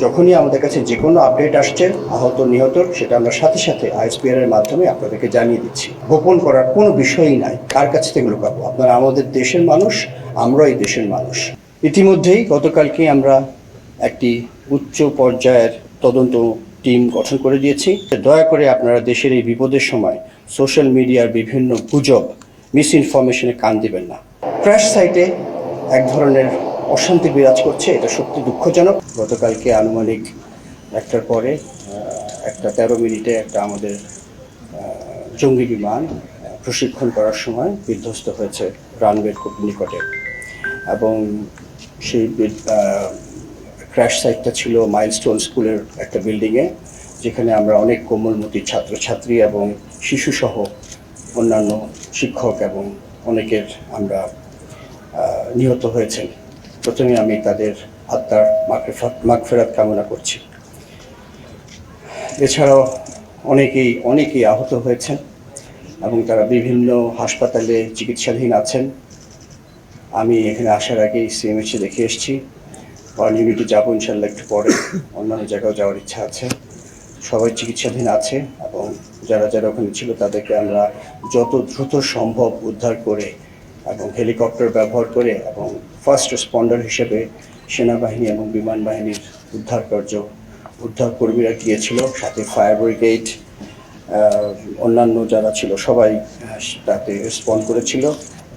যখনই আমাদের কাছে যে কোনো আপডেট আসছে আহত নিহতর, সেটা আমরা সাথে সাথে আইএসপিআর এর মাধ্যমে আপনাদেরকে জানিয়ে দিচ্ছি। গোপন করার কোনো বিষয়ই নাই, কার কাছ থেকে লুকাবো? আপনারা আমাদের দেশের মানুষ, আমরা এই দেশের মানুষ। ইতিমধ্যেই গতকালকে আমরা একটি উচ্চ পর্যায়ের তদন্ত টিম গঠন করে দিয়েছি। দয়া করে আপনারা দেশের এই বিপদের সময় সোশ্যাল মিডিয়ার বিভিন্ন গুজব, মিস ইনফরমেশনে কান দিবেন না। ক্র্যাশ সাইটে এক ধরনের অশান্তি বিরাজ করছে, এটা সত্যি দুঃখজনক। গতকালকে আনুমানিক 1টার পরে 1টা 13 মিনিটে একটা আমাদের জঙ্গি বিমান প্রশিক্ষণ করার সময় বিধ্বস্ত হয়েছে রানওয়ের খুব নিকটে, এবং সেই ক্র্যাশ সাইটটা ছিল মাইলস্টোন স্কুলের একটা বিল্ডিংয়ে, যেখানে আমরা অনেক কোমলমতি ছাত্রছাত্রী এবং শিশুসহ অন্যান্য শিক্ষক এবং অনেকের আমরা নিহত হয়েছেন। প্রথমে আমি তাদের আত্মার মাগফিরাত কামনা করছি। এছাড়াও অনেকেই আহত হয়েছেন এবং তারা বিভিন্ন হাসপাতালে চিকিৎসাধীন আছেন। আমি এখানে আসার আগেই সিএমএইচে দেখে এসেছি, ওয়ান ইউনিটে যাবো ইনশাল্লাহ একটু পরে, অন্যান্য জায়গাও যাওয়ার ইচ্ছা আছে। সবাই চিকিৎসাধীন আছে এবং যারা ওখানে ছিল তাদেরকে আমরা যত দ্রুত সম্ভব উদ্ধার করে এবং হেলিকপ্টার ব্যবহার করে এবং ফার্স্ট রেসপন্ডার হিসেবে সেনাবাহিনী এবং বিমান বাহিনীর উদ্ধার কর্মীরা গিয়েছিল, সাথে ফায়ার ব্রিগেড, অন্যান্য যারা ছিল সবাই তাতে রেসপন্ড করেছিল,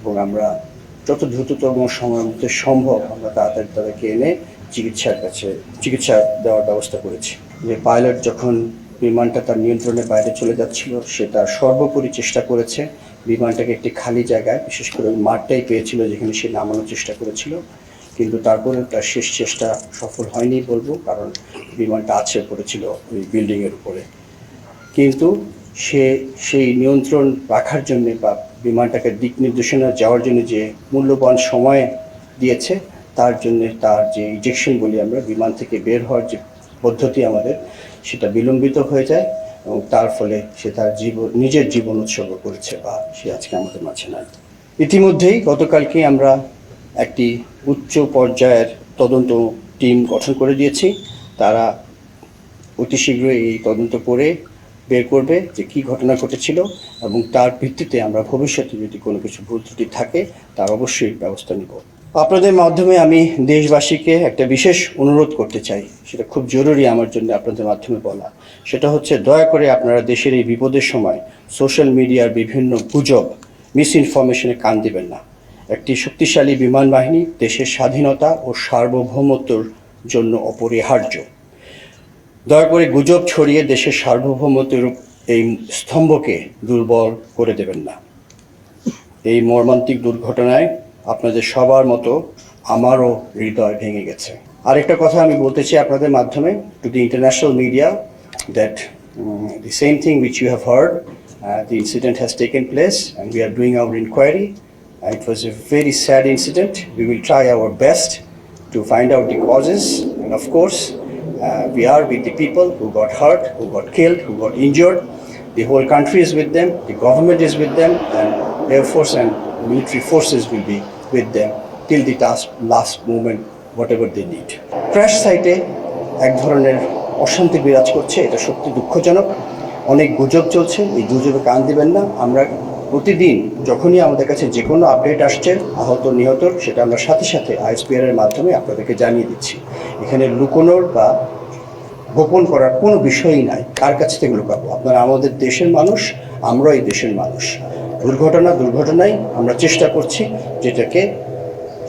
এবং আমরা যত দ্রুততম সময়ের মধ্যে সম্ভব আমরা তাড়াতাড়ি তাদেরকে এনে চিকিৎসা দেওয়ার ব্যবস্থা করেছি। যে পাইলট যখন বিমানটা তার নিয়ন্ত্রণের বাইরে চলে যাচ্ছিল, সে তার সর্বোপরি চেষ্টা করেছে বিমানটাকে একটি খালি জায়গায়, বিশেষ করে ওই মাঠটাই পেয়েছিল যেখানে সে নামানোর চেষ্টা করেছিল, কিন্তু তারপরে তার শেষ চেষ্টা সফল হয়নি বলবো, কারণ বিমানটা আছড়ে পড়েছিল ওই বিল্ডিংয়ের উপরে। কিন্তু সে সেই নিয়ন্ত্রণ রাখার জন্য বা বিমানটাকে দিক নির্দেশনা যাওয়ার জন্য যে মূল্যবান সময় দিয়েছে, তার জন্য তার যে ইজেকশন বলি আমরা, বিমান থেকে বের হওয়ার যে পদ্ধতি আমাদের, সেটা বিলম্বিত হয়ে যায় এবং তার ফলে সে তার নিজের জীবন উৎসর্গ করেছে বা সে আজকে আমাদের মাঝে নাই। ইতিমধ্যেই গতকালকে আমরা একটি উচ্চ পর্যায়ের তদন্ত টিম গঠন করে দিয়েছি। তারা অতি শীঘ্রই এই তদন্ত করে বের করবে যে কী ঘটনা ঘটেছিল, এবং তার ভিত্তিতে আমরা ভবিষ্যতে যদি কোনো কিছু ভুল ত্রুটি থাকে তার অবশ্যই ব্যবস্থা নিব। আপনাদের মাধ্যমে আমি দেশবাসীকে একটা বিশেষ অনুরোধ করতে চাই, সেটা খুব জরুরি আমার জন্য আপনাদের মাধ্যমে বলা। সেটা হচ্ছে, দয়া করে আপনারা দেশের এই বিপদের সময় সোশ্যাল মিডিয়ার বিভিন্ন গুজব, মিস ইনফরমেশনে কান দিবেন না। একটি শক্তিশালী বিমান বাহিনী দেশের স্বাধীনতা ও সার্বভৌমত্বর জন্য অপরিহার্য। দয়া করে গুজব ছড়িয়ে দেশের সার্বভৌমত্বের এই স্তম্ভকে দুর্বল করে দেবেন না। এই মর্মান্তিক দুর্ঘটনায় আপনাদের সবার মতো আমারও হৃদয় ভেঙে গেছে। আরেকটা কথা আমি বলতে চাই আপনাদের মাধ্যমে to the international media, that the same thing which you have heard, the incident has taken place and we are doing our inquiry. It was a very sad incident. We will try our best to find out the causes, and of course we are with the people who got hurt, who got killed, who got injured. The whole country is with them, the government is with them, and Air Force and military forces will be with them till the last moment, whatever they need. Crash সাইটে এক ধরনের অশান্তি বিরাজ করছে, এটা সত্যি দুঃখজনক। অনেক গুজব চলছে, এই গুজবে কান দিবেন না। আমরা প্রতিদিন যখনই আমাদের কাছে যে কোনো আপডেট আসছে আহত নিহতর, সেটা আমরা সাথে সাথে আইএসপিআর এর মাধ্যমে আপনাদেরকে জানিয়ে দিচ্ছি। এখানে লুকোনোর বা গোপন করার কোনো বিষয়ই নাই, কার কাছ থেকে লুকাবো? আপনারা আমাদের দেশের মানুষ, আমরা এই দেশের মানুষ। দুর্ঘটনায় আমরা চেষ্টা করছি যেটাকে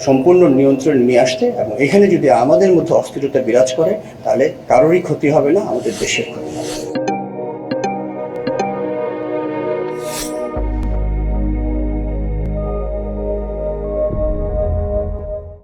সম্পূর্ণ নিয়ন্ত্রণে নিয়ে আসতে, এবং এখানে যদি আমাদের মধ্যে অস্থিরতা বিরাজ করে তাহলে কারোরই ক্ষতি হবে না, আমাদের দেশের ক্ষতি হবে।